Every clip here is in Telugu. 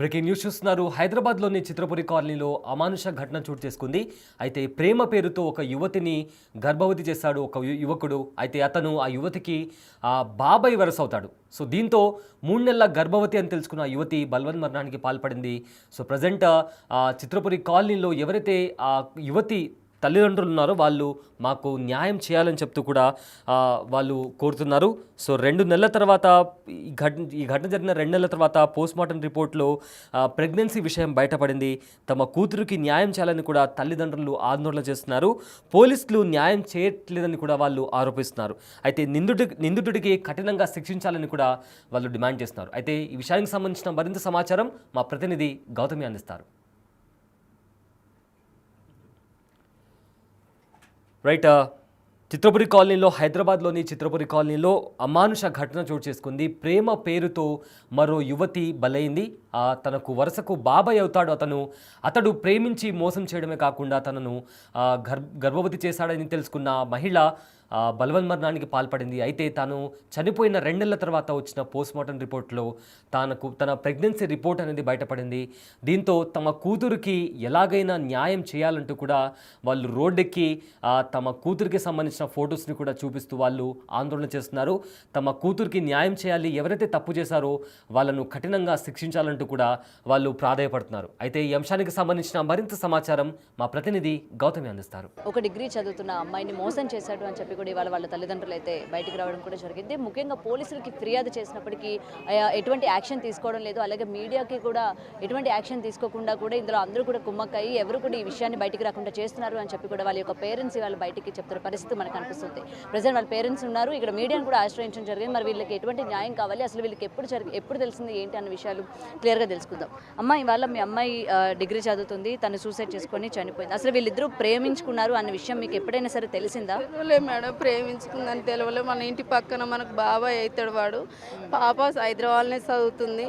బ్రేకింగ్ న్యూస్ చూస్తున్నారు. హైదరాబాద్లోని చిత్రపురి కాలనీలో అమానుష ఘటన చోటు చేసుకుంది. అయితే ప్రేమ పేరుతో ఒక యువతిని గర్భవతి చేశాడు ఒక యువకుడు. అయితే అతను ఆ యువతికి బాబాయ్ వరస అవుతాడు. సో దీంతో 3 నెలల గర్భవతి అని తెలుసుకున్న ఆ యువతి బలవన్ మరణానికి పాల్పడింది. సో ప్రజెంట్ చిత్రపురి కాలనీలో ఎవరైతే ఆ యువతి తల్లిదండ్రులు ఉన్నారో వాళ్ళు మాకు న్యాయం చేయాలని చెప్తూ కూడా వాళ్ళు కోరుతున్నారు. సో 2 నెలల తర్వాత ఈ ఘటన జరిగిన 2 నెలల తర్వాత పోస్ట్మార్టం రిపోర్ట్లో ప్రెగ్నెన్సీ విషయం బయటపడింది. తమ కూతురికి న్యాయం చేయాలని కూడా తల్లిదండ్రులు ఆందోళన చేస్తున్నారు. పోలీసులు న్యాయం చేయట్లేదని కూడా వాళ్ళు ఆరోపిస్తున్నారు. అయితే నిందితుడికి కఠినంగా శిక్షించాలని కూడా వాళ్ళు డిమాండ్ చేస్తున్నారు. అయితే ఈ విషయానికి సంబంధించిన మరింత సమాచారం మా ప్రతినిధి గౌతమి అందిస్తారు. రైట్, చిత్రపురి కాలనీలో హైదరాబాద్లోని చిత్రపురి కాలనీలో అమానుష ఘటన చోటు చేసుకుంది. ప్రేమ పేరుతో మరో యువతి బలైంది. తనకు వరుసకు బాబాయ్ అవుతాడు అతడు ప్రేమించి మోసం చేయడమే కాకుండా తనను గర్భవతి చేశాడని తెలుసుకున్న మహిళ బలవన్ మరణానికి పాల్పడింది. అయితే తాను చనిపోయిన 2 నెలల తర్వాత వచ్చిన పోస్ట్మార్టం రిపోర్ట్లో తన ప్రెగ్నెన్సీ రిపోర్ట్ అనేది బయటపడింది. దీంతో తమ కూతురికి ఎలాగైనా న్యాయం చేయాలంటూ కూడా వాళ్ళు రోడ్డెక్కి తమ కూతురికి సంబంధించిన ఫొటోస్ని కూడా చూపిస్తూ వాళ్ళు ఆందోళన చేస్తున్నారు. తమ కూతురికి న్యాయం చేయాలి, ఎవరైతే తప్పు చేశారో వాళ్ళను కఠినంగా శిక్షించాలంటూ కూడా వాళ్ళు ప్రాధాయపడుతున్నారు. అయితే ఈ అంశానికి సంబంధించిన మరింత సమాచారం మా ప్రతినిధి గౌతమి అందిస్తారు. ఒక డిగ్రీ చదువుతున్న అమ్మాయిని మోసం చేశాడు అని చెప్పి కూడా ఇవాళ వాళ్ళ తల్లిదండ్రులు అయితే బయటికి రావడం కూడా జరిగింది. ముఖ్యంగా పోలీసులకి ఫిర్యాదు చేసినప్పటికీ ఎటువంటి యాక్షన్ తీసుకోవడం లేదు. అలాగే మీడియాకి కూడా ఎటువంటి యాక్షన్ తీసుకోకుండా కూడా ఇందులో అందరూ కూడా కుమ్మక్కయ్యి ఎవరు కూడా ఈ విషయాన్ని బయటికి రాకుండా చేస్తున్నారు అని చెప్పి కూడా వాళ్ళ యొక్క పేరెంట్స్ వాళ్ళు బయటికి చెప్తున్న పరిస్థితి మనకు అనిపిస్తుంది. ప్రజెంట్ వాళ్ళ పేరెంట్స్ ఉన్నారు, ఇక్కడ మీడియాను కూడా ఆశ్రయించడం జరిగింది. మరి వీళ్ళకి ఎటువంటి న్యాయం కావాలి, అసలు వీళ్ళకి ఎప్పుడు తెలిసింది ఏంటి అన్న విషయాలు క్లియర్గా తెలుసుకుందాం. అమ్మ, ఇవాళ మీ అమ్మాయి డిగ్రీ చదువుతుంది, తను సూసైడ్ చేసుకొని చనిపోయింది. అసలు వీళ్ళిద్దరూ ప్రేమించుకున్నారు అన్న విషయం మీకు ఎప్పుడైనా సరే తెలిసిందా? మేడం, ప్రేమించుకుందని తెలియలే. మన ఇంటి పక్కన మనకు బాబాయ్ అవుతాడు. వాడు పాప హైదరాబాద్నే చదువుతుంది.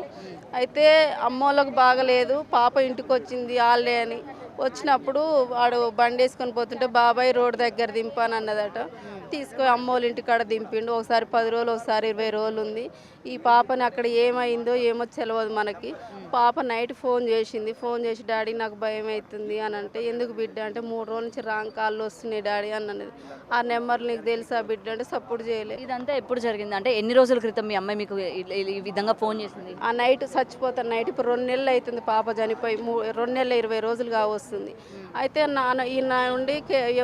అయితే అమ్మోళ్ళకు బాగలేదు, పాప ఇంటికి వచ్చింది వాళ్ళే అని. వచ్చినప్పుడు వాడు బండి వేసుకొని పోతుంటే బాబాయ్ రోడ్ దగ్గర దింపాను అన్నదట. తీసుకొని అమ్మోళ్ళ ఇంటికాడ దింపిండు. ఒకసారి 10 రోజులు, ఒకసారి 20 రోజులు ఉంది. ఈ పాపని అక్కడ ఏమైందో ఏమో తెలియదు మనకి. పాప నైట్ ఫోన్ చేసింది. ఫోన్ చేసి డాడీ నాకు భయం అవుతుంది అని అంటే, ఎందుకు బిడ్డ అంటే 3 రోజుల నుంచి రాంగ్ కాళ్ళు వస్తున్నాయి డాడీ అని అన్నది. ఆ నెంబర్ నీకు తెలుసా బిడ్డ అంటే సపోర్ట్ చేయలేదు. ఇదంతా ఎప్పుడు జరిగింది అంటే ఎన్ని రోజుల క్రితం మీ అమ్మాయి మీకు ఈ విధంగా ఫోన్ చేసింది? ఆ నైట్ చచ్చిపోతాను. నైట్ ఇప్పుడు 2 నెలలు అవుతుంది పాప చనిపోయి. 2 నెలల 20 రోజులుగా వస్తుంది. అయితే ఈయన ఉండి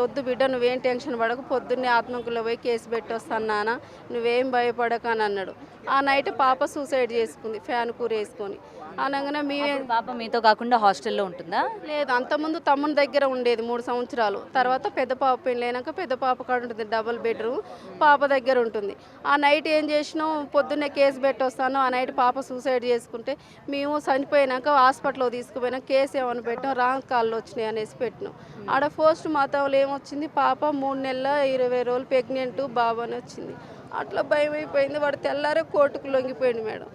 వద్దు బిడ్డ, నువ్వేం టెన్షన్ పడకు, పొద్దున్నే ఆత్మకులో పోయి కేసు పెట్టి వస్తాను నాన్న, నువ్వేం భయపడక అని అన్నాడు. ఆ నైట్ పాప సూసైడ్ చేసుకుంది, ఫ్యాన్ కూర వేసుకొని. అనగానే పాప మీతో కాకుండా హాస్టల్లో ఉంటుందా? లేదు, అంతకుముందు తమ్ముని దగ్గర ఉండేది 3 సంవత్సరాలు. తర్వాత పెద్ద పాప పెళ్ళైనాక పెద్ద పాప కాడ ఉంటుంది, డబుల్ బెడ్రూమ్, పాప దగ్గర ఉంటుంది. ఆ నైట్ ఏం చేసినాం, పొద్దున్నే కేసు పెట్టి వస్తాను. ఆ నైట్ పాప సూసైడ్ చేసుకుంటే మేము చనిపోయినాక హాస్పిటల్లో తీసుకుపోయినా కేసు ఏమని పెట్టాం, రాంగ్ కాళ్ళు వచ్చినాయి అనేసి పెట్టినాం. ఆడ పోస్ట్ మాతంలో ఏమొచ్చింది, పాప 3 నెలల 20 రోజులు ప్రెగ్నెంట్ బాబు అని వచ్చింది. అట్లా భయం అయిపోయింది. వాడు తెల్లారే కోర్టుకు లొంగిపోయింది మేడం.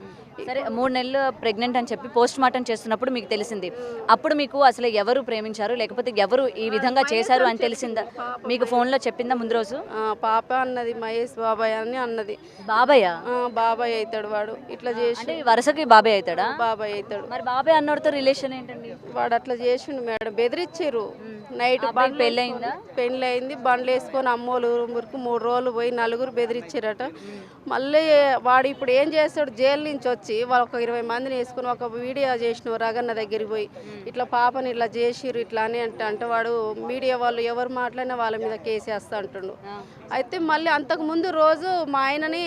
సరే, 3 నెలలు ప్రెగ్నెంట్ అని చెప్పి పోస్ట్ మార్టం చేస్తున్నప్పుడు మీకు తెలిసింది. అప్పుడు మీకు అసలు ఎవరు ప్రేమించారు, లేకపోతే ఎవరు ఈ విధంగా చేశారు అని తెలిసిందా? మీకు ఫోన్లో చెప్పిందా ముందు రోజు? పాప అన్నది మహేష్ బాబాయ్ అని అన్నది. బాబాయ్? బాబాయ్ అవుతాడు వాడు. ఇట్లా చేసి వరుసకి బాబాయ్ అవుతాడా? బాబాయ్ అవుతాడు. మరి బాబాయ్ అన్నోడితో రిలేషన్ ఏంటండి? వాడు అట్లా చేసిండు మేడం, బెదిరించారు. నైట్ పెళ్ళయిందా? పెళ్ళయింది. బండ్లు వేసుకొని అమ్మోళ్ళు ఊరికి 3 రోజులు పోయి 4 బెదిరించారట. మళ్ళీ వాడు ఇప్పుడు ఏం చేస్తాడు, జైలు నుంచి వచ్చి వాళ్ళు ఒక 20 మందిని వేసుకుని ఒక వీడియో చేసిన రగన్న దగ్గరికి పోయి ఇట్లా పాపని ఇట్లా చేసిరు ఇట్లా అని అంటే వాడు మీడియా వాళ్ళు ఎవరు మాట్లాడినా వాళ్ళ మీద కేసు వేస్తా అంటుండు. అయితే మళ్ళీ అంతకుముందు రోజు మా ఆయనని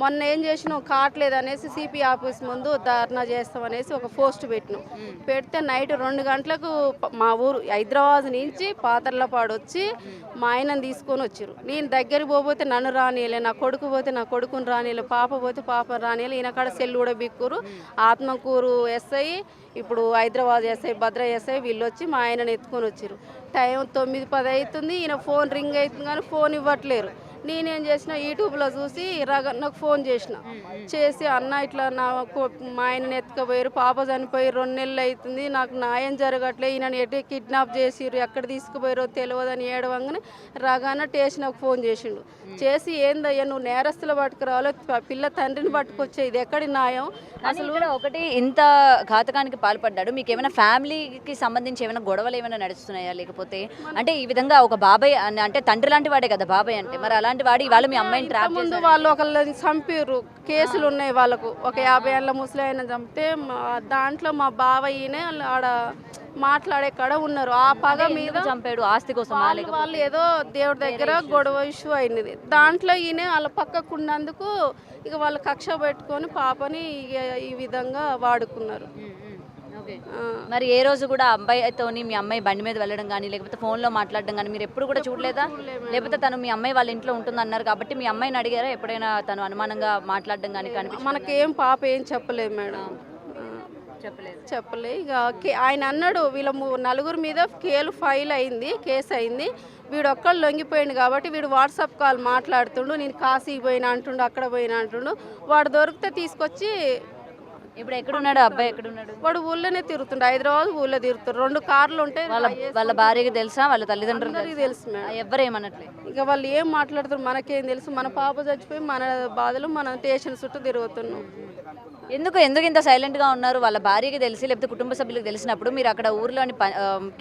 మొన్న ఏం చేసినాం, కావట్లేదు అనేసి సిపి ఆఫీస్ ముందు ధర్నా చేస్తామనేసి ఒక పోస్ట్ పెట్టినాం. పెడితే నైట్ 2 గంటలకు మా ఊరు హైదరాబాద్ నుంచి పాతర్లపాడు వచ్చి మా ఆయనను తీసుకొని వచ్చారు. నేను దగ్గరికి పోతే నన్ను రానియలే, నా కొడుకు పోతే నా కొడుకుని రానియలే, పాప పోతే పాప రానియలే. ఈయన కాడ సెల్లు కూడా బిక్కురు. ఆత్మకూరు ఎస్ఐ, ఇప్పుడు హైదరాబాద్ ఎస్ఐ, భద్ర ఎస్ఐ వీళ్ళు వచ్చి మా ఆయనను ఎత్తుకొని వచ్చారు. టైం 9-10 అవుతుంది. ఈయన ఫోన్ రింగ్ అవుతుంది కానీ ఫోన్ ఇవ్వట్లేరు. నేనేం చేసిన యూట్యూబ్లో చూసి రగన్నకు ఫోన్ చేసి అన్న ఇట్లా మా ఆయనని ఎత్తుకుపోయారు, పాప చనిపోయి 2 నెలలు అవుతుంది, నాకు న్యాయం జరగట్లే, ఈయనని ఎటు కిడ్నాప్ చేసిర్రు, ఎక్కడ తీసుకుపోయారో తెలియదని ఏడవంగానే రగన్న స్టేషన్కి ఫోన్ చేసి ఏందయ్యా నువ్వు నేరస్తులు పట్టుకురావాలో పిల్ల తండ్రిని పట్టుకొచ్చే, ఇది ఎక్కడి న్యాయం? అసలు కూడా ఒకటి ఇంత ఘాతకానికి పాల్పడ్డాడు, మీకు ఏమైనా ఫ్యామిలీకి సంబంధించి ఏమైనా గొడవలు ఏమైనా నడుస్తున్నాయా? లేకపోతే అంటే ఈ విధంగా ఒక బాబాయ్ అంటే తండ్రి లాంటి వాడే కదా బాబాయ్ అంటే, మరి అలాంటి వాడు ఇవాళ మీ అమ్మాయిని ట్రాప్ ముందు వాళ్ళు ఒకళ్ళని చంపిర్రు, కేసులు ఉన్నాయి వాళ్ళకు, ఒక 50 ఏళ్ళ ముసలి ఆయన చంపితే దాంట్లో మా బావయ్యనే ఆడ మాట్లాడే కాడ ఉన్నారు. ఆ పగ మీద చంపాడు, ఆస్తి కోసం వాళ్ళు ఏదో దేవుడి దగ్గర గొడవ ఇష్యూ అయినది, దాంట్లో ఈయన వాళ్ళ పక్కకు ఉన్నందుకు ఇక వాళ్ళు కక్ష పెట్టుకొని పాపని ఈ విధంగా వాడుకున్నారు. మరి ఏ రోజు కూడా అబ్బాయితో మీ అమ్మాయి బండి మీద వెళ్ళడం కానీ లేకపోతే ఫోన్లో మాట్లాడడం కానీ మీరు ఎప్పుడు కూడా చూడలేదా? లేకపోతే తను మీ అమ్మాయి వాళ్ళ ఇంట్లో ఉంటుంది అన్నారు కాబట్టి మీ అమ్మాయిని అడిగారా ఎప్పుడైనా తను అనుమానంగా మాట్లాడడం కానీ? మనకేం పాప ఏం చెప్పలేదు మేడం, చెప్పలే. ఇక ఆయన అన్నాడు వీళ్ళ 4 మీద కేసు అయింది, వీడు ఒక్కళ్ళు లొంగిపోయింది కాబట్టి వీడు వాట్సాప్ కాల్ మాట్లాడుతుండు, నేను కాశీకి పోయినా అంటుండు, అక్కడ పోయినా అంటుండు, వాడు దొరికితే తీసుకొచ్చి. ఇప్పుడు ఎక్కడున్నాడు అబ్బాయి? ఎక్కడున్నాడు? వాడు ఊళ్ళోనే తిరుగుతుండు, హైదరాబాద్ ఊళ్ళో తిరుగుతాడు, 2 కార్లు ఉంటాయి. వాళ్ళ భార్యకి తెలుసా? వాళ్ళ తల్లిదండ్రులకు తెలుసు మేడం. ఎవరు ఏమన్నట్లే, ఇక వాళ్ళు ఏం మాట్లాడుతారు మనకేం తెలుసు, మన పాప చచ్చిపోయి మన బాధలు మన స్టేషన్ చుట్టూ తిరుగుతున్నాం. ఎందుకు ఇంత సైలెంట్గా ఉన్నారు? వాళ్ళ భార్యకి తెలిసి లేకపోతే కుటుంబ సభ్యులకు తెలిసినప్పుడు మీరు అక్కడ ఊర్లోని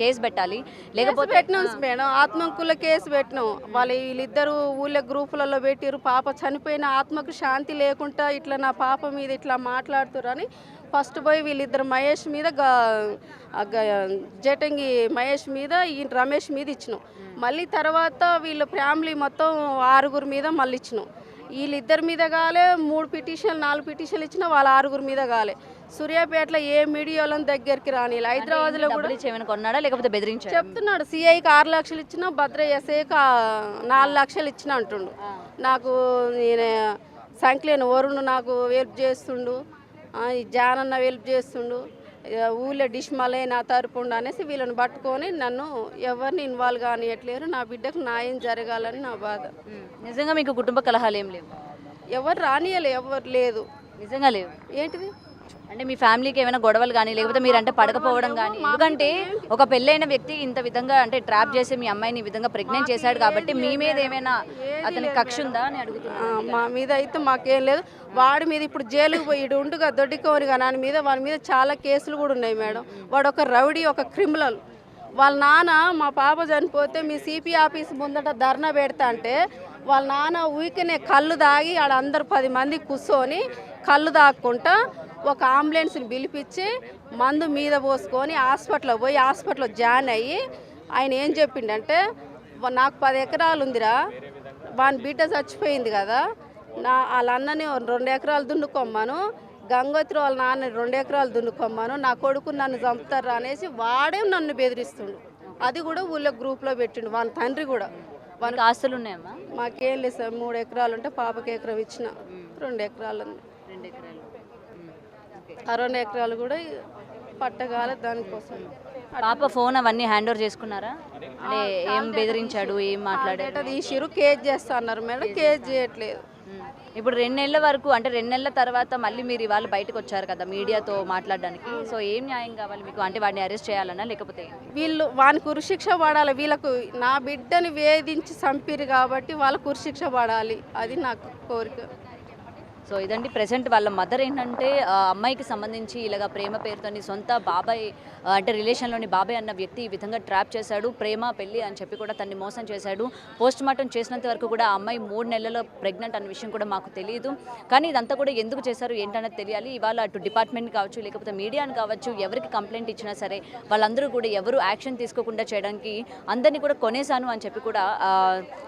కేసు పెట్టాలి. లేకపోతే పెట్టినాం మేడం, ఆత్మహత్యల కేసు పెట్టినాం. వీళ్ళిద్దరు ఊళ్ళో గ్రూపులలో పెట్టిరు, పాప చనిపోయిన ఆత్మకు శాంతి లేకుండా ఇట్లా నా పాప మీద ఇట్లా మాట్లాడుతురని ఫస్ట్ పోయి వీళ్ళిద్దరు మహేష్ మీద జటంగి మహేష్ మీద ఈ రమేష్ మీద ఇచ్చినాం. మళ్ళీ తర్వాత వీళ్ళ ఫ్యామిలీ మొత్తం 6 మీద మళ్ళీ ఇచ్చినాం. వీళ్ళిద్దరి మీద కాలే 3 పిటిషన్లు 4 పిటిషన్లు ఇచ్చినా వాళ్ళ 6 మీద కాలే. సూర్యాపేటలో ఏ మీడియాలో దగ్గరికి రాని, హైదరాబాద్లో కూడా కొన్నాడా లేకపోతే బెదిరించాడు చెప్తున్నాడు. సిఐకి 6 లక్షలు ఇచ్చినా, భద్ర ఎస్ఐకి 4 లక్షలు ఇచ్చినా అంటుండు. నాకు నేను సంఖ్యలేని వరుణ్ నాకు హెల్ప్ చేస్తుండు, ఈ జానన్న హెల్ప్ చేస్తుండు, ఊళ్ళో డిష్మలే నా తరపుండు అనేసి వీళ్ళని పట్టుకొని నన్ను ఎవరిని ఇన్వాల్వ్ కానియట్లేరు, నా బిడ్డకు న్యాయం జరగాలని నా బాధ. నిజంగా మీకు కుటుంబ కలహాలు ఏం లేవు? ఎవరు రానియలే, ఎవరు లేదు, నిజంగా లేవు. ఏంటిది అంటే మీ ఫ్యామిలీకి ఏమైనా గొడవలు కానీ లేకపోతే మీరంటే పడకపోవడం కానీ? ఎందుకంటే ఒక పెళ్ళైన వ్యక్తి ఇంత విధంగా అంటే ట్రాప్ చేసి మీ అమ్మాయిని ఈ విధంగా ప్రెగ్నెంట్ చేశాడు కాబట్టి మీ మీద ఏమైనా అతనికి కక్ష ఉందా అని అడుగుతున్నా. మా మీద అయితే మాకేం లేదు. వాడి మీద ఇప్పుడు జైలుకు పోయి ఉండుగా దొడ్డికోరిగా వాడి మీద చాలా కేసులు కూడా ఉన్నాయి మేడం. వాడు ఒక రౌడీ, ఒక క్రిమినల్. వాళ్ళ నాన్న మా పాప చనిపోతే మీ సిపి ఆఫీస్ ముందట ధర్నా పెడతా అంటే వాళ్ళ నాన్న ఊరికనే కళ్ళు దాగి ఆడ అందరు 10 మంది కూర్చొని కళ్ళు దాక్కుంటా ఒక అంబులెన్స్ని పిలిపించి మందు మీద పోసుకొని హాస్పిటల్లో జాయిన్ అయ్యి ఆయన ఏం చెప్పిండంటే, నాకు 10 ఎకరాలు ఉందిరా, వాని బిడ్డ చచ్చిపోయింది కదా, వాళ్ళ అన్నని 2 ఎకరాలు దున్నుకోమ్మను, గంగోత్రి వాళ్ళ నాన్న 2 ఎకరాలు దున్నుకోమ్మను, నా కొడుకు నన్ను చంపుతారా అనేసి వాడే నన్ను బెదిరిస్తుండు. అది కూడా ఊళ్ళో గ్రూప్లో పెట్టిండు. వాళ్ళ తండ్రి కూడా. వాళ్ళకి ఆస్తులు ఉన్నాయమ్మా? మాకేం లేదు సార్, 3 ఎకరాలు ఉంటే పాపకి ఎకరం ఇచ్చిన, 2 ఎకరాలు ఉంది. 2 ఎకరాలు. ఆ 2 ఎకరాలు కూడా పట్టగాలి దానికోసం. పాప ఫోన్ అవన్నీ హ్యాండ్ ఓవర్ చేసుకున్నారా? అంటే ఏం బెదిరించాడు, ఏం మాట్లాడాడు? తీసిరు, కేజ్ చేస్తా అన్నారు మేడం, కేజ్ చేయట్లేదు. ఇప్పుడు 2 నెలల వరకు అంటే 2 నెలల తర్వాత మళ్ళీ మీరు ఇవాళ బయటకు వచ్చారు కదా మీడియాతో మాట్లాడడానికి. సో ఏం న్యాయం కావాలి మీకు? అంటే వాడిని అరెస్ట్ చేయాలన్నా లేకపోతే వానికి ఉరిశిక్ష పడాలి. వీళ్ళకు నా బిడ్డని వేధించి చంపిరు కాబట్టి వాళ్ళకు ఉరిశిక్ష పడాలి, అది నాకు కోరిక. సో ఇదండి ప్రెసెంట్ వాళ్ళ మదర్ ఏంటంటే అమ్మాయికి సంబంధించి ఇలాగ ప్రేమ పేరుతోని సొంత బాబాయ్ అంటే రిలేషన్లోని బాబాయ్ అన్న వ్యక్తి ఈ విధంగా ట్రాప్ చేశాడు, ప్రేమ పెళ్ళి అని చెప్పి కూడా తన్ని మోసం చేశాడు. పోస్ట్ మార్టం చేసినంత వరకు కూడా ఆ అమ్మాయి 3 నెలల్లో ప్రెగ్నెంట్ అన్న విషయం కూడా మాకు తెలియదు. కానీ ఇదంతా కూడా ఎందుకు చేశారు ఏంటనేది తెలియాలి. ఇవాళ అటు డిపార్ట్మెంట్ కావచ్చు లేకపోతే మీడియాని కావచ్చు ఎవరికి కంప్లైంట్ ఇచ్చినా సరే వాళ్ళందరూ కూడా ఎవరు యాక్షన్ తీసుకోకుండా చేయడానికి అందరినీ కూడా కొనేశాను అని చెప్పి కూడా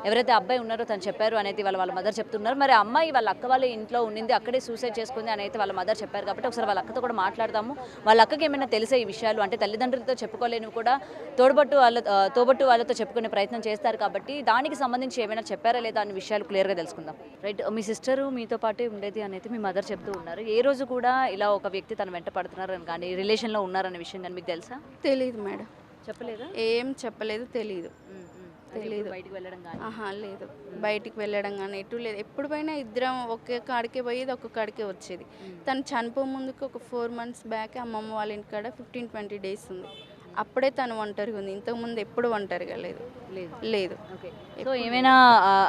ఎవరైతే అబ్బాయి ఉన్నారో తను చెప్పారు అనేది వాళ్ళ మదర్ చెప్తున్నారు. మరి అమ్మాయి వాళ్ళ అక్క వాళ్ళ ఇంట్లో ఉండింది, అక్కడే సూసైడ్ చేసుకుంది అని అయితే వాళ్ళ మదర్ చెప్పారు. కాబట్టి ఒకసారి వాళ్ళ అక్కతో కూడా మాట్లాడదాము. వాళ్ళ అక్కకి ఏమైనా తెలిసే ఈ విషయాలు అంటే తల్లిదండ్రులతో చెప్పుకోలేని కూడా తోబట్టు వాళ్ళతో చెప్పుకునే ప్రయత్నం చేస్తారు. కాబట్టి దానికి సంబంధించి ఏమైనా చెప్పారా లేదా అనే విషయాలు క్లియర్గా తెలుసుకుందాం. రైట్, మీ సిస్టరు మీతో పాటే ఉండేది అని అయితే మీ మదర్ చెప్తూ ఉన్నారు. ఏ రోజు కూడా ఇలా ఒక వ్యక్తి తన వెంట పడుతున్నారు అని కానీ రిలేషన్లో ఉన్నారనే విషయం కానీ మీకు తెలుసా? తెలియదు మేడం. చెప్పలేదా? ఏం చెప్పలేదు, తెలియదు. తెలీదు. బయటికి వెళ్ళడం కానీ ఆహా లేదు, బయటికి వెళ్ళడం కానీ ఎటు లేదు. ఎప్పుడు పోయినా ఇద్దరం ఒకే కాడికే పోయేది, ఒక్క కాడికే వచ్చేది. తను చనిపో ముందుకు ఒక 4 months బ్యాక్ అమ్మమ్మ వాళ్ళ ఇంటికాడ 15-20 days ఉంది. అప్పుడే తను ఒంటరిగా ఉంది. ఇంతకుముందు ఎప్పుడు ఒంటరిగా లేదు. లేదు. ఓకే. సో ఏమైనా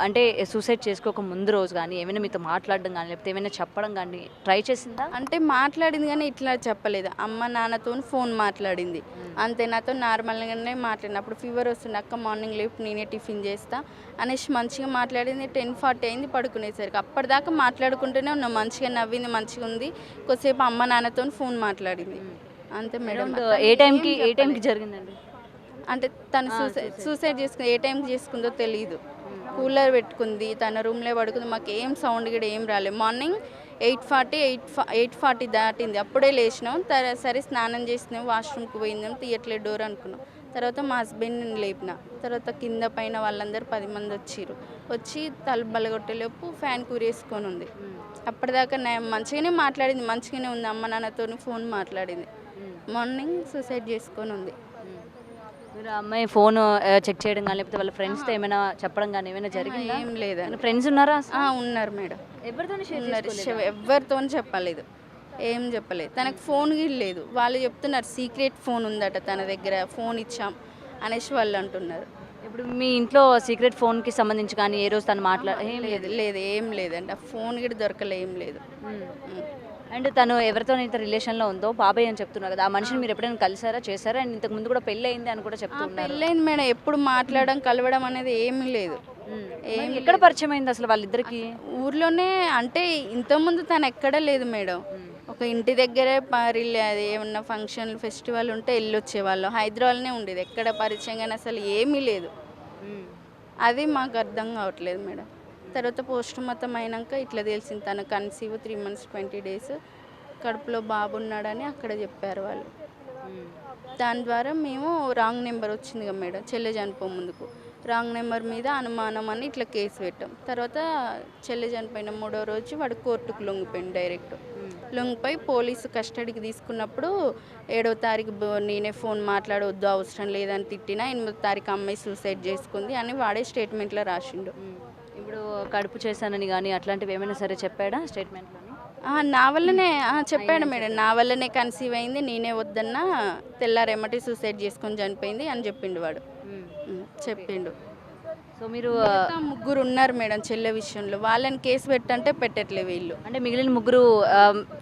అంటే సూసైడ్ చేసుకోక ముందు రోజు కానీ ఏమైనా మీతో మాట్లాడడం కానీ లేకపోతే ఏమైనా చెప్పడం కానీ ట్రై చేసిందా? అంటే మాట్లాడింది కానీ ఇట్లా చెప్పలేదు. అమ్మ నాన్నతో ఫోన్ మాట్లాడింది అంతే. నాతో నార్మల్గానే మాట్లాడింది. అప్పుడు ఫీవర్ వస్తుంది అక్క, మార్నింగ్ లేపు నేనే టిఫిన్ చేస్తా అనేసి మంచిగా మాట్లాడింది. 10:40 అయింది పడుకునేసరికి. అప్పటిదాకా మాట్లాడుకుంటూనే ఉన్నాం, మంచిగా నవ్వింది, మంచిగా ఉంది. కొద్దిసేపు అమ్మ నాన్నతో ఫోన్ మాట్లాడింది అంతే మేడం. ఏ టైంకి జరిగిందండి? అంటే తను సూసైడ్ చేసుకుంది. ఏ టైంకి చేసుకుందో తెలియదు. కూలర్ పెట్టుకుంది, తన రూమ్లో పడుకుంది. మాకు ఏం సౌండ్ కూడా ఏం రాలేదు. మార్నింగ్ 8:40 దాటింది. అప్పుడే లేచినాం. సరే స్నానం చేసినాం, వాష్రూమ్కి పోయిందాం, తీయట్లే డోర్ అనుకున్నాం. తర్వాత మా హస్బెండ్ని లేపిన. తర్వాత కింద పైన వాళ్ళందరూ 10 మంది వచ్చి తలుపు బలగొట్టేలోపు ఫ్యాన్ కూరేసుకొని ఉంది. అప్పటిదాకా మంచిగానే మాట్లాడింది, మంచిగానే ఉంది. అమ్మ నాన్నతో ఫోన్ మాట్లాడింది. మార్నింగ్ సూసైడ్ చేసుకొని ఉంది. మీరు అమ్మాయి ఫోన్ చెక్ చేయడం కానీ లేకపోతే వాళ్ళ ఫ్రెండ్స్తో ఏమైనా చెప్పడం కానీ ఏమైనా జరిగిందా? ఏం లేదండి. ఫ్రెండ్స్ ఉన్నారా? ఉన్నారు మేడం. ఎవరితో ఎవరితో చెప్పలేదు, ఏం చెప్పలేదు. తనకు ఫోన్ కూడా లేదు. వాళ్ళు చెప్తున్నారు సీక్రెట్ ఫోన్ ఉందట తన దగ్గర, ఫోన్ ఇచ్చాం అనేసి వాళ్ళు అంటున్నారు. ఇప్పుడు మీ ఇంట్లో సీక్రెట్ ఫోన్కి సంబంధించి కానీ ఏ రోజు తను లేదు ఏం లేదండి. ఆ ఫోన్ కూడా దొరకలే, ఏం లేదు. అండ్ తను ఎవరితో అయితే రిలేషన్లో ఉందో బాబాయ్ అని చెప్తున్నారు కదా, ఆ మనిషిని మీరు ఎప్పుడైనా కలిసారా, చేశారా? అండ్ ఇంతకు ముందు కూడా పెళ్ళి అయింది అని కూడా చెప్తున్నారు. పెళ్ళైంది మేడం. ఎప్పుడు మాట్లాడడం కలవడం అనేది ఏమీ లేదు. ఎక్కడ పరిచయం అయింది అసలు వాళ్ళిద్దరికి? ఊర్లోనే. అంటే ఇంతకుముందు తను ఎక్కడ లేదు మేడం. ఒక ఇంటి దగ్గరే అది ఏమన్నా ఫంక్షన్ ఫెస్టివల్ ఉంటే వెళ్ళొచ్చేవాళ్ళం. హైదరాబాద్లోనే ఉండేది. ఎక్కడ పరిచయం కానీ అసలు ఏమీ లేదు. అది మాకు అర్థం కావట్లేదు మేడం. తర్వాత పోస్ట్ మార్టం అయినాక ఇట్లా తెలిసింది తను కన్సీవ్ 3 months 20 days కడుపులో బాబు ఉన్నాడని అక్కడ చెప్పారు వాళ్ళు. దాని ద్వారా మేము రాంగ్ నెంబర్ వచ్చింది కదా మేడం, చెల్లె చనిపో ముందుకు రాంగ్ నెంబర్ మీద అనుమానం అని ఇట్లా కేసు పెట్టాం. తర్వాత చెల్లె చనిపోయిన 3వ రోజు వాడు కోర్టుకు లొంగిపోయింది. డైరెక్ట్ లొంగిపోయి పోలీసు కస్టడీకి తీసుకున్నప్పుడు 7వ తారీఖు నేనే ఫోన్ మాట్లాడవద్దు, అవసరం లేదని తిట్టినా, 8వ తారీఖు అమ్మాయి సూసైడ్ చేసుకుంది అని వాడే స్టేట్మెంట్లో రాసిండు. ఇప్పుడు కడుపు చేశానని కానీ అట్లాంటివి ఏమైనా సరే చెప్పాడా స్టేట్మెంట్లో? నా వల్లనే చెప్పాడు మేడం. నా వల్లనే కన్సీవ్ అయింది, నేనే వద్దన్నా, తెల్లారేమటి సూసైడ్ చేసుకొని చనిపోయింది అని చెప్పిండు వాడు. చెప్పిండు. సో మీరు 3 ఉన్నారు మేడం చెల్లె విషయంలో. వాళ్ళని కేసు పెట్టంటే పెట్టట్లే వీళ్ళు. అంటే మిగిలిన 3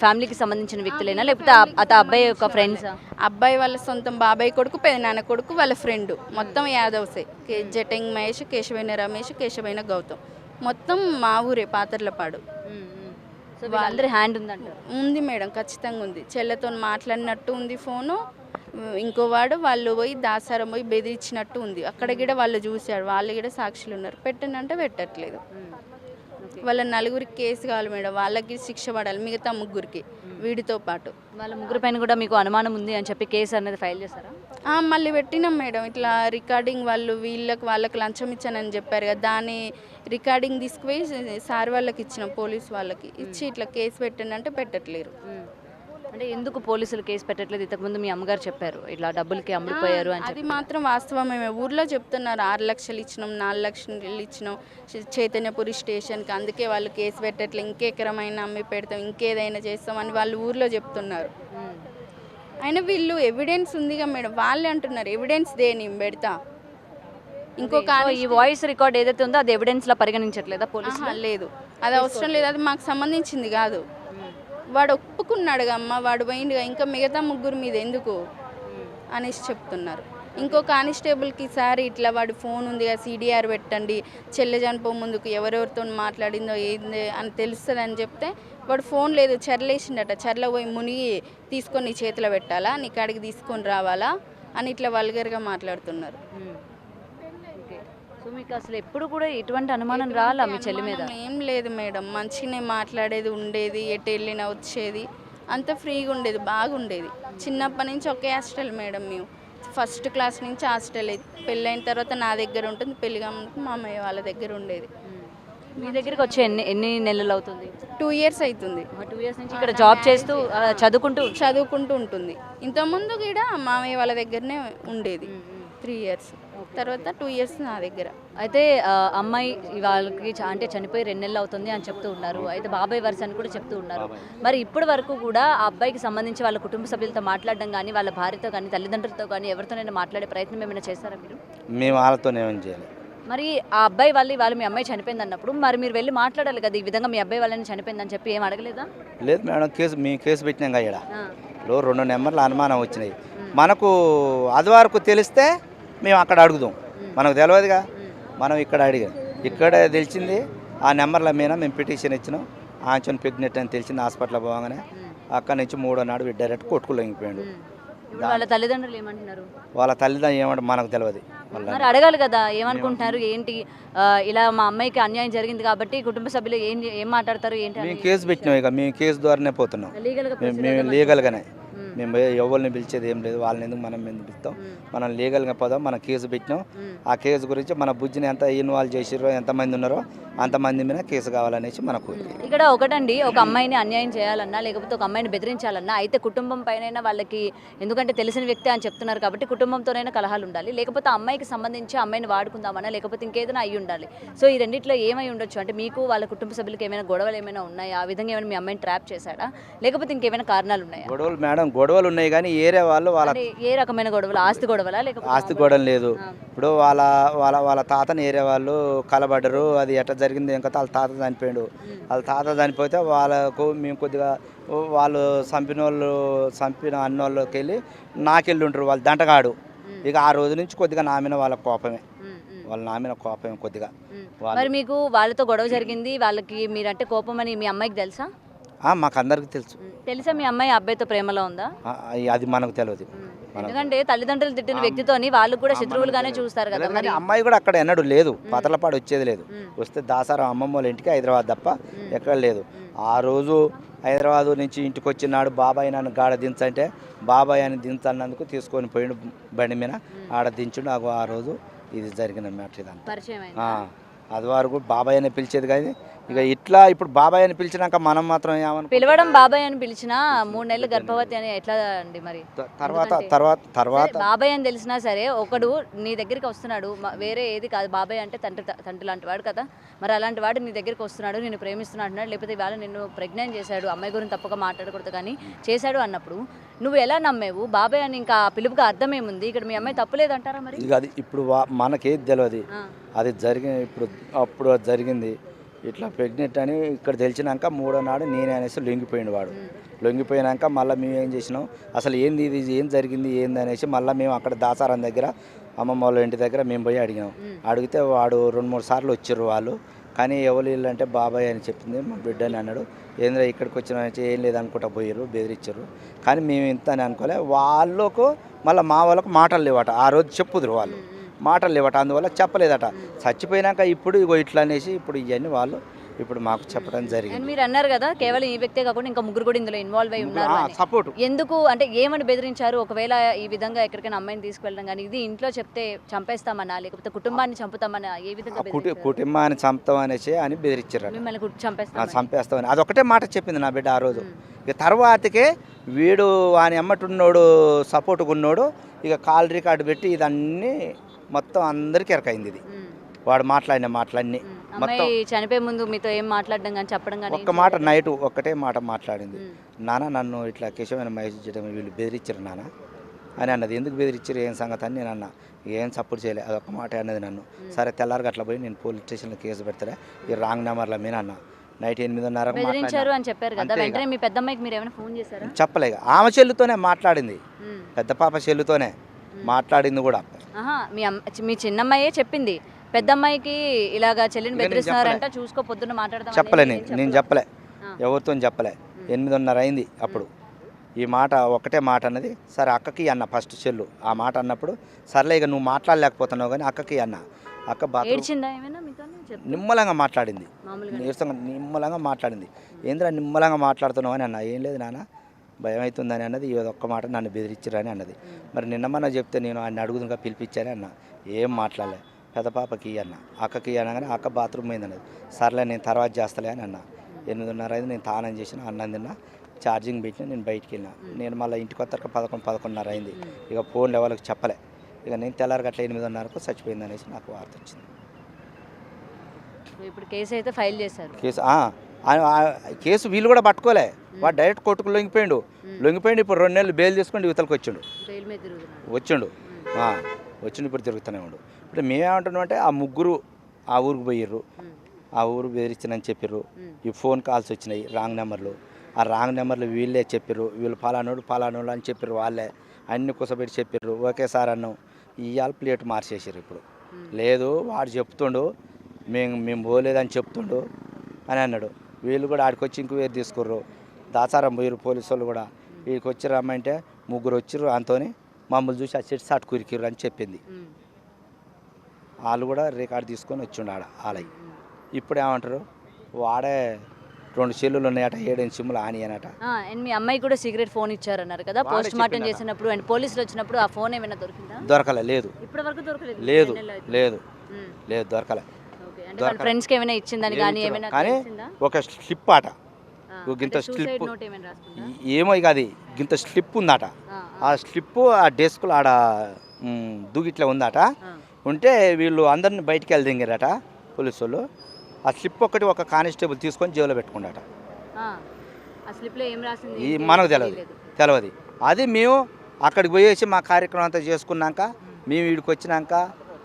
ఫ్యామిలీకి సంబంధించిన వ్యక్తులేనా లేకపోతే అబ్బాయి యొక్క ఫ్రెండ్స్? అబ్బాయి వాళ్ళ సొంతం బాబాయ్ కొడుకు, పెదనాన్న కొడుకు, వాళ్ళ ఫ్రెండ్. మొత్తం యాదవ్సే. జటంగ్ మహేష్, కేశవైన రమేష్, కేశవైన గౌతమ్. మొత్తం మా ఊరే, పాతర్లపాడు. సో వాళ్ళందరి హ్యాండ్ ఉందంటారు? ఉంది మేడం, ఖచ్చితంగా ఉంది. చెల్లెతో మాట్లాడినట్టు ఉంది ఫోను. ఇంకో వాడు వాళ్ళు పోయి దాసారం పోయి బెదిరించినట్టు ఉంది. అక్కడ కూడా వాళ్ళు చూశాడు, వాళ్ళు కూడా సాక్షులు ఉన్నారు. పెట్టనంటే పెట్టట్లేదు. వాళ్ళ 4గురికి కేసు కావాలి మేడం, వాళ్ళకి శిక్ష పడాలి, మిగతా 3గురికి వీడితో పాటు. వాళ్ళ 3 పైన కూడా మీకు అనుమానం ఉంది అని చెప్పి కేసు అనేది ఫైల్ చేస్తారా? మళ్ళీ పెట్టినాం మేడం. ఇట్లా రికార్డింగ్ వాళ్ళు వాళ్ళకి లంచం ఇచ్చానని చెప్పారు కదా, దాని రికార్డింగ్ తీసుకుపోయి సార్ వాళ్ళకి ఇచ్చినాం, పోలీస్ వాళ్ళకి ఇచ్చి ఇట్లా కేసు పెట్టండి పెట్టట్లేరు. అంటే ఎందుకు పోలీసులు కేసు పెట్టట్లేదు? ఇంతకుముందు మీ అమ్మగారు చెప్పారు ఇట్లా డబ్బులకి అమ్ముడిపోయారు అని. అది మాత్రం వాస్తవమే. ఊర్లో చెప్తున్నారు 6 లక్షలు ఇచ్చినాం, 4 లక్షలు ఇచ్చినాం చైతన్యపురి స్టేషన్కి, అందుకే వాళ్ళు కేసు పెట్టట్లేదు, ఇంకెకరమైన అమ్మి పెడతాం, ఇంకేదైనా చేస్తామని వాళ్ళు ఊర్లో చెప్తున్నారు. అయినా వీళ్ళు ఎవిడెన్స్ ఉందిగా మేడం, వాళ్ళే అంటున్నారు ఎవిడెన్స్ దేని పెడతా. ఇంకొక ఈ వాయిస్ రికార్డ్ ఏదైతే ఉందో అది ఎవిడెన్స్లో పరిగణించట్లేదా పోలీసులు? లేదు, అది అవసరం లేదు, అది మాకు సంబంధించింది కాదు. వాడు ఒప్పుకున్నాడుగా అమ్మ, వాడు పోయిండుగా, ఇంకా మిగతా 3 మీద ఎందుకు అనేసి చెప్తున్నారు. ఇంకో కానిస్టేబుల్కి సార్ ఇట్లా వాడి ఫోన్ ఉంది కదా, CDR పెట్టండి, చెల్లె చనిపో ముందుకు ఎవరెవరితో మాట్లాడిందో ఏంది అని తెలుస్తుంది అని చెప్తే వాడు ఫోన్ లేదు, చెర్లేసిండట. చెర్ల పోయి మునిగి తీసుకొని నీ చేతిలో పెట్టాలా, నీ కాడికి తీసుకొని రావాలా అని ఇట్లా వల్గర్గా మాట్లాడుతున్నారు. సో మీకు అసలు ఎప్పుడు కూడా ఎటువంటి అనుమానం రాలా మీ చెల్లి మీద? ఏం లేదు మేడం, మంచిగానే మాట్లాడేది, ఉండేది, ఎటు వెళ్ళినా వచ్చేది, అంత ఫ్రీగా ఉండేది, బాగుండేది. చిన్నప్పటి నుంచి ఒకే హాస్టల్ మేడం. మేము 1st క్లాస్ నుంచి హాస్టల్. పెళ్ళైన తర్వాత నా దగ్గర ఉంటుంది, పెళ్ళిగా మా అమ్మయ్య వాళ్ళ దగ్గర ఉండేది. మీ దగ్గరికి వచ్చి ఎన్ని నెలలు అవుతుంది? 2 years అవుతుంది. 2 years నుంచి ఇక్కడ జాబ్ చేస్తూ చదువుకుంటూ ఉంటుంది. ఇంతకుముందు కూడా మామయ్య వాళ్ళ దగ్గరనే ఉండేది 3 years. తర్వాత 2 ఇయర్స్ నా దగ్గర. అయితే అమ్మాయి వాళ్ళకి అంటే చనిపోయి 2 నెలలు అవుతుంది అని చెప్తూ ఉన్నారు. అయితే బాబాయ్ వరుస అని కూడా చెప్తూ ఉన్నారు. మరి ఇప్పటి వరకు కూడా ఆ అబ్బాయికి సంబంధించి వాళ్ళ కుటుంబ సభ్యులతో మాట్లాడడం కానీ, వాళ్ళ భార్యతో కానీ, తల్లిదండ్రులతో కానీ ఎవరితోనైనా మాట్లాడే ప్రయత్నం ఏమైనా చేస్తారా మీరు? మేము వాళ్ళతో ఏమని చేయాలి? మరి ఆ అబ్బాయి వాళ్ళు మీ అమ్మాయి చనిపోయింది అన్నప్పుడు మరి మీరు వెళ్ళి మాట్లాడాలి కదా, ఈ విధంగా మీ అబ్బాయి వాళ్ళని చనిపోయిందని చెప్పి ఏం అడగలేదా? లేదు మేడం, మేము కేసు పెట్టినాం కదా. ఇప్పుడు 2 నెంబర్ల అనుమానం వచ్చినాయి. మనకు అది వరకు తెలిస్తే మేము అక్కడ అడుగుదాం, మనకు తెలియదుగా. మనం ఇక్కడ అడిగాం, ఇక్కడ తెలిసింది ఆ నెంబర్ల మీద మేము పిటిషన్ ఇచ్చినాం. ఆంచన్ ప్రెగ్నెంట్ అని తెలిసింది. హాస్పిటల్ పోగానే అక్కడి నుంచి 3వ నాడు డైరెక్ట్ కొట్టుకు లొంగిపోయాడు. వాళ్ళ తల్లిదండ్రులు ఏమంటున్నారు? వాళ్ళ తల్లిదండ్రులు ఏమంటారు మనకు తెలియదు. మరి అడగాలి కదా, ఏమనుకుంటున్నారు ఏంటి, ఇలా మా అమ్మాయికి అన్యాయం జరిగింది కాబట్టి కుటుంబ సభ్యులు ఏం మాట్లాడతారు ఏంటి? మేము కేసు పెట్టినాం, ఇక మేము కేసు ద్వారానే పోతున్నాం. మేము లీగల్గానే, మేము ఎవరిని పిలిచేది ఏం లేదు. వాళ్ళని ఎందుకు మనం ఎందుకు పిలుస్తాం? మనం లీగల్గా పోదాం. మనం కేసు పెట్టినాం. ఆ కేసు గురించి మన బుజ్జిని ఎంత ఇన్వాల్వ్ చేసిరో, ఎంతమంది ఉన్నారో అంతమంది మీద కేసు కావాలనేసి మనకు. ఇక్కడ ఒకటండి, ఒక అమ్మాయిని అన్యాయం చేయాలన్నా లేకపోతే ఒక అమ్మాయిని బెదిరించాలన్నా అయితే కుటుంబం పైన వాళ్ళకి, ఎందుకంటే తెలిసిన వ్యక్తి అని చెప్తున్నారు కాబట్టి కుటుంబంతోనైనా కలహాలు ఉండాలి, లేకపోతే అమ్మాయికి సంబంధించి అమ్మాయిని వాడుకుందామన్నా లేకపోతే ఇంకేదైనా అయ్యి ఉండాలి. సో ఈ రెండిట్లో ఏమై ఉండొచ్చు అంటే మీకు వాళ్ళ కుటుంబ సభ్యులకి ఏమైనా గొడవలు ఏమైనా ఉన్నాయా? ఆ విధంగా ఏమైనా మీ అమ్మాయిని ట్రాప్ చేశాడా లేకపోతే ఇంకేమైనా కారణాలు ఉన్నాయా? గొడవలు మేడం, గొడవలు ఉన్నాయి కానీ ఏరే వాళ్ళు వాళ్ళ ఏ రకమైన గొడవలు? ఆస్తి గొడవలా లేకపోతే? ఆస్తి గొడవ లేదు. ఇప్పుడు వాళ్ళ వాళ్ళ వాళ్ళ తాతని ఏరే వాళ్ళు కలబడ్డరు. అది ఎట్లా జరిగింది ఇంకా వాళ్ళ తాత చనిపోయాడు. వాళ్ళ తాత చనిపోతే వాళ్ళకు మేము కొద్దిగా వాళ్ళు చంపిన అన్నోళ్ళకి వెళ్ళి నాకెళ్ళి ఉంటారు వాళ్ళు దంటగాడు. ఇక ఆ రోజు నుంచి కొద్దిగా నా మీద వాళ్ళ కోపమే, కొద్దిగా. మరి మీకు వాళ్ళతో గొడవ జరిగింది, వాళ్ళకి మీరంటే కోపం అని మీ అమ్మాయికి తెలుసా? మాకు అందరికి తెలుసా మీ అమ్మాయి అబ్బాయితో ప్రేమలో ఉందా? అది మనకు తెలియదు. ఎందుకంటే తల్లిదండ్రులు తిట్టిన వ్యక్తితోని వాళ్ళు కూడా శత్రువులుగానే చూస్తారు కదా. మరి అమ్మాయి కూడా అక్కడ ఎన్నడూ లేదు, పతలపాడు వచ్చేది లేదు. వస్తే దాసారం అమ్మమ్మ వాళ్ళ ఇంటికి హైదరాబాద్ తప్ప ఎక్కడ లేదు. ఆ రోజు హైదరాబాద్ నుంచి ఇంటికి వచ్చినాడు. బాబాయ్ నన్ను గాడ దించంటే బాబాయ్ అని దించన్నందుకు తీసుకొని పోయిండు బండి మీద. ఆడ దించుడు. ఆ రోజు ఇది జరిగిన మ్యాటర్. ఇదంతా పరిచయం అది వరకు బాబాయ్ అని పిలిచేది కానీ ఇక ఇట్లా ఇప్పుడు బాబాయ్ అని పిలిచినాక మనం మాత్రం ఏమన్నా పిలవడం బాబాయ్ అని పిలిచినా 3 నెలలు గర్భవతి అని ఎట్లా అండి? మరి తర్వాత బాబాయ్ అని తెలిసినా సరే ఒకడు నీ దగ్గరికి వస్తున్నాడు, వేరే ఏది కాదు, బాబాయ్ అంటే తండ్రి లాంటి వాడు కదా. మరి అలాంటి వాడు నీ దగ్గరికి వస్తున్నాడు, నేను ప్రేమిస్తున్నా అంటున్నాడు, లేకపోతే ఇవాళ నిన్ను ప్రెగ్నెంట్ చేశాడు, అమ్మాయి గురించి తప్పక మాట్లాడకూడదు కానీ చేశాడు అన్నప్పుడు నువ్వు ఎలా నమ్మేవు? బాబాయ్ అని ఇంకా పిలుపుగా అర్థం ఏముంది? ఇక్కడ మీ అమ్మాయి తప్పులేదంటారా? మరి ఇక అది ఇప్పుడు మనకేది తెలియదు. అది ఇప్పుడు అప్పుడు జరిగింది ఇట్లా ప్రెగ్నెంట్ అని ఇక్కడ తెలిసినాక 3వ నాడు నేనే అనేసి లొంగిపోయిండు వాడు. లొంగిపోయినాక మళ్ళీ మేము ఏం చేసినాం, అసలు ఏంది ఇది, ఏం జరిగింది ఏంది అనేసి మళ్ళీ మేము అక్కడ దాసారం దగ్గర అమ్మమ్మ వాళ్ళ ఇంటి దగ్గర మేము పోయి అడిగినాం. అడిగితే వాడు 2-3 సార్లు వచ్చారు వాళ్ళు. కానీ ఎవరు వీళ్ళు అంటే బాబాయ్ అని చెప్పింది, మా బిడ్డ అని అన్నాడు. ఏంద్రా ఇక్కడికి వచ్చిన ఏం లేదనుకుంటా పోయారు, బెదిరించారు. కానీ మేము ఇంత అని అనుకోలే. వాళ్ళకు మళ్ళీ మా వాళ్ళకు మాటలు లేవట. ఆ రోజు చెప్పుదురు వాళ్ళు మాటలు లేవట, అందువల్ల చెప్పలేదట. చచ్చిపోయినాక ఇప్పుడు ఇగో ఇట్లా అనేసి ఇప్పుడు ఇవన్నీ వాళ్ళు ఇప్పుడు మాకు చెప్పడం జరిగింది. మీరు అన్నారు కదా కేవలం ఈ వ్యక్తే కాకుండా ఇంకా 3 కూడా ఇందులో ఇన్వాల్వ్ అయి ఉన్నారు. సపోర్ట్ ఎందుకు అంటే ఏమని బెదిరించారు? ఒకవేళ ఈ విధంగా ఎక్కడికైనా అమ్మాయిని తీసుకెళ్ళడం కానీ ఇది ఇంట్లో చెప్తే చంపేస్తామన్నా లేకపోతే కుటుంబాన్ని చంపుతామన్నా ఏ విధంగా? కుటుంబాన్ని చంపుతాం అనేసి అని బెదిరించారు. మిమ్మల్ని చంపేస్తామని అదొకటే మాట చెప్పింది నా బిడ్డ ఆ రోజు. ఇక తర్వాతకే వీడు వాని అమ్మటున్నోడు సపోర్ట్గా ఉన్నోడు ఇక కాల్ రికార్డు పెట్టి ఇదన్నీ మొత్తం అందరికీ ఎరకైంది. ఇది వాడు మాట్లాడిన మాటలన్నీ మొత్తం. చనిపోయే ముందు మీతో ఏం మాట్లాడడం కానీ చెప్పడం కానీ? ఒక్క మాట, నైట్ ఒక్కటే మాట మాట్లాడింది. నాన్న నన్ను ఇట్లా కేశవమైన మహేష్ చేయడం వీళ్ళు బెదిరించారు నాన్న అని అన్నది. ఎందుకు బెదిరించారు ఏం సంగతి అని నేను అన్నా. ఏం సపోర్ట్ చేయలేదు, అదొక్క మాట అన్నది నన్ను. సరే తెల్లారికి అట్లా పోయి నేను పోలీస్ స్టేషన్లో కేసు పెడతారా ఈ రాంగ్ నెంబర్ల మీద అన్న. నైట్ 8:30 బెదిరించారు అని చెప్పారు కదా. వెంటనే మీ పెద్దమ్మాయికి మీరు ఏమైనా ఫోన్ చేశారా? చెప్పలేక ఆమె చెల్లుతోనే మాట్లాడింది, పెద్ద పాప చెల్లుతోనే మాట్లాడింది కూడా. మీ చిన్నమ్మాయే చెప్పింది పెద్దమ్మాయికి ఇలాగా చెల్లిని బెదిరిస్తున్నారంట, చూసుకో పొద్దున్న మాట్లాడదాం. చెప్పలే, నేను చెప్పలే, ఎవరితో చెప్పలే. 8:30 అయింది అప్పుడు. ఈ మాట ఒకటే మాట అన్నది. సరే అక్కకి అన్న ఫస్ట్ చెల్లు ఆ మాట అన్నప్పుడు సర్లే ఇక నువ్వు మాట్లాడలేకపోతున్నావు కానీ అక్కకి అన్న. అక్క నిమ్మలంగా మాట్లాడింది, నీరసంగా నిమ్మలంగా మాట్లాడింది. ఏంద్రా నిమ్మలంగా మాట్లాడుతున్నావు అని అన్న. ఏం లేదు నాన్న భయం అవుతుందని అన్నది. ఈ ఒక్క మాట నన్ను బెదిరించారని అన్నది. మరి నిన్నమన్నా చెప్తే నేను ఆయన అడుగుదుగా పిలిపించాను అన్న. ఏం మాట్లాడలే. పెద్ద పాపకి అన్న, అక్కకి అనగానే అక్క బాత్రూమ్ అయింది అన్నది. సర్లే నేను తర్వాత చేస్తలే అని అన్న. 8:30 అయింది. నేను తానం చేసిన, అన్నం తిన్నా, ఛార్జింగ్ పెట్టినా, నేను బయటికి వెళ్ళినా. నేను మళ్ళీ ఇంటికి వస్తాక 11-11:30 అయింది. ఇక ఫోన్ ఎవరికి చెప్పలే. ఇక నేను తెల్లారి గట్ల 8:30కు చచ్చిపోయింది అనేసి నాకు వార్త వచ్చింది. సో ఇప్పుడు కేసు అయితే ఫైల్ చేశారు. కేసు వీళ్ళు కూడా పట్టుకోలే, వాడు డైరెక్ట్ కోర్టుకు లొంగిపోయిండు. ఇప్పుడు 2 నెలలు బెయిల్ తీసుకొని యువతలకు వచ్చిండు. వచ్చిండు ఇప్పుడు తిరుగుతూనే ఉండు. ఇప్పుడు మేమేమంటున్నాం అంటే ఆ ముగ్గురు ఆ ఊరికి పోయిర్రు, ఆ ఊరు బెదిరించనని చెప్పారు. ఈ ఫోన్ కాల్స్ వచ్చినాయి రాంగ్ నెంబర్లు, ఆ రాంగ్ నెంబర్లు వీళ్ళే చెప్పారు. వీళ్ళు ఫలానోడు అని చెప్పారు. వాళ్ళే అన్ని కుసబెట్టి చెప్పారు. ఓకే సార్ అన్నాం. ఇవాళ ప్లేట్ మార్చేసారు. ఇప్పుడు లేదు వాడు చెప్తుండు మేము పోలేదని చెప్తుండు అని అన్నాడు. వీళ్ళు కూడా ఆడికి వచ్చి ఇంక్వైరీ తీసుకుర్రు. దాచారం పోయారు పోలీసు వాళ్ళు కూడా. వీడికి వచ్చి రమ్మంటే ముగ్గురు వచ్చిర్రు. అంతోని మమ్మల్ని చూసి ఆ చెట్టు సాటు కురికిర్రు అని చెప్పింది. వాళ్ళు కూడా రికార్డు తీసుకొని వచ్చిండు ఆలయ్య. ఇప్పుడు ఏమంటారు, వాడే 2 సెల్లులు ఉన్నాయట, 7 సిమ్ములు ఆని అనట. మీ అమ్మాయి కూడా సీక్రెట్ ఫోన్ ఇచ్చారన్నారు కదా, పోస్ట్ మార్టం చేసినప్పుడు అండ్ పోలీసులు వచ్చినప్పుడు ఆ ఫోన్ ఏమైనా దొరికిందా? దొరకలే. లేదు దొరకలే. ఫ్రెండ్స్ కి ఏమైనా ఇచ్చిందని కానీ ఒక స్లిప్ ఆట, గింత స్లిప్ ఏమో ఇక అది గింత స్లిప్ ఉందట. ఆ స్లిప్ ఆ డెస్క్లో ఆడ దూగిట్లా ఉందట. ఉంటే వీళ్ళు అందరిని బయటికి వెళ్ళి దింగారట పోలీసు వాళ్ళు. ఆ స్లిప్ ఒకటి ఒక కానిస్టేబుల్ తీసుకొని జైల్లో పెట్టుకున్నాట. మనకు తెలియదు. అది మేము అక్కడికి పోయేసి మా కార్యక్రమం అంతా చేసుకున్నాక మేము వీడికి వచ్చినాక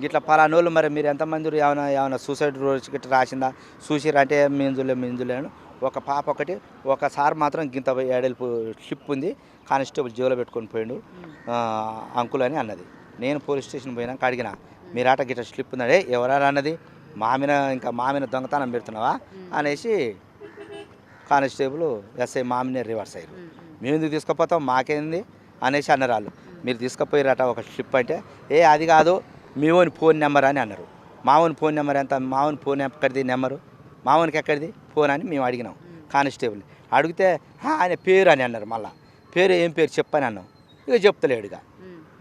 ఇట్లా పలానోళ్ళు మరి మీరు ఎంతమంది ఏమైనా సూసైడ్ రోజు గిట్లా రాసిందా చూసిరా అంటే మింజులేను. ఒక పాప ఒకటి, ఒకసారి మాత్రం గింత ఏడెల్పు స్లిప్ ఉంది, కానిస్టేబుల్ జైల్లో పెట్టుకొని పోయిండు అంకుల్ అని అన్నది. నేను పోలీస్ స్టేషన్ పోయినాక అడిగిన, మీరాట గిట్ల స్లిప్ ఉందంటే ఎవరా అన్నది. మామిన దొంగతనం పెడుతున్నావా అనేసి కానిస్టేబుల్ ఎస్ఐ మామినే రివర్స్ అయ్యారు. మేము ఎందుకు తీసుకుపోతాం మాకేంది అనేసి అన్నారు వాళ్ళు. మీరు తీసుకుపోయారట ఒక స్లిప్ అంటే, అది కాదు మీవోని ఫోన్ నెంబర్ అని అన్నారు. మావోని ఫోన్ నెంబర్ ఎంత, మావోని ఫోన్ ఎక్కడిది నెంబరు, మావోనికి ఎక్కడిది ఫోన్ అని మేము అడిగినాం కానిస్టేబుల్. అడిగితే ఆయన పేరు అని అన్నారు. మళ్ళీ ఏం పేరు చెప్పని అన్నాం. ఇక చెప్తలేడుగా,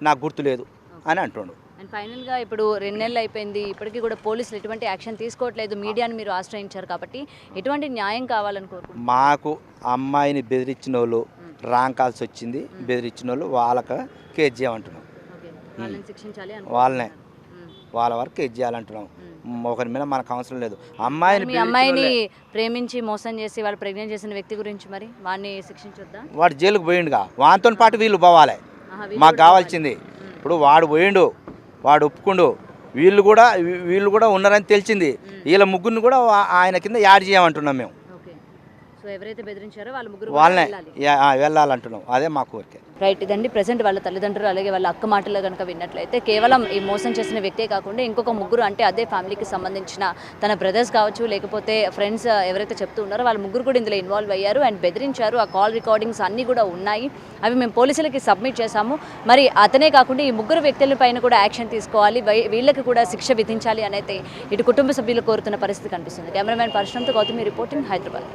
నాకు గుర్తులేదు అని అంటుండు. అండ్ ఫైనల్గా ఇప్పుడు 2 నెలలు అయిపోయింది, ఇప్పటికీ కూడా పోలీసులు ఎటువంటి యాక్షన్ తీసుకోవట్లేదు. మీడియాని మీరు ఆశ్రయించారు కాబట్టి ఎటువంటి న్యాయం కావాలని కోరుకుంటున్నారు? మాకు అమ్మాయిని బెదిరించిన వాళ్ళు రాంగ్ కాల్స్ వచ్చింది, బెదిరించిన వాళ్ళు వాళ్ళకి కేసు చేయమంటున్నాం. వాళ్ళ వరకు కేసు చేయాలంటున్నాం. ఒకరి మీద మనకు అవసరం లేదు. అమ్మాయిని ప్రేమించి మోసం చేసి వాళ్ళు ప్రెగ్నెంట్ చేసిన వ్యక్తి గురించి మరి వాడిని శిక్షించొద్దా? వాడు జైలుకు పోయిండుగా, వాటితో పాటు వీళ్ళు పోవాలి. మాకు కావాల్సింది ఇప్పుడు వాడు పోయిండు, వాడు ఒప్పుకుండు, వీళ్ళు కూడా ఉన్నారని తెలిసింది. వీళ్ళ ముగ్గురిని కూడా ఆయన కింద యాడ్ చేయమంటున్నాం మేము. ఎవరైతే బెదిరించారో వాళ్ళనే వెళ్ళాలంటున్నాం. అదే మా కోరిక. రైట్. ఇదండి ప్రజెంట్ వాళ్ళ తల్లిదండ్రులు అలాగే వాళ్ళ అక్క మాటలు కనుక విన్నట్లయితే కేవలం ఈ మోసం చేసిన వ్యక్తే కాకుండా ఇంకొక ముగ్గురు, అంటే అదే ఫ్యామిలీకి సంబంధించిన తన బ్రదర్స్ కావచ్చు లేకపోతే ఫ్రెండ్స్ ఎవరైతే చెప్తూ ఉన్నారో వాళ్ళ ముగ్గురు కూడా ఇందులో ఇన్వాల్వ్ అయ్యారు అండ్ బెదిరించారు. ఆ కాల్ రికార్డింగ్స్ అన్నీ కూడా ఉన్నాయి. అవి మేము పోలీసులకి సబ్మిట్ చేశాము. మరి అతనే కాకుండా ఈ ముగ్గురు వ్యక్తుల పైన కూడా యాక్షన్ తీసుకోవాలి, వీళ్ళకి కూడా శిక్ష విధించాలి అనేది ఇటు కుటుంబ సభ్యులు కోరుతున్న పరిస్థితి కనిపిస్తుంది. కెమెరామెన్ పరశురామ్తో గౌతమి రిపోర్టింగ్, హైదరాబాద్.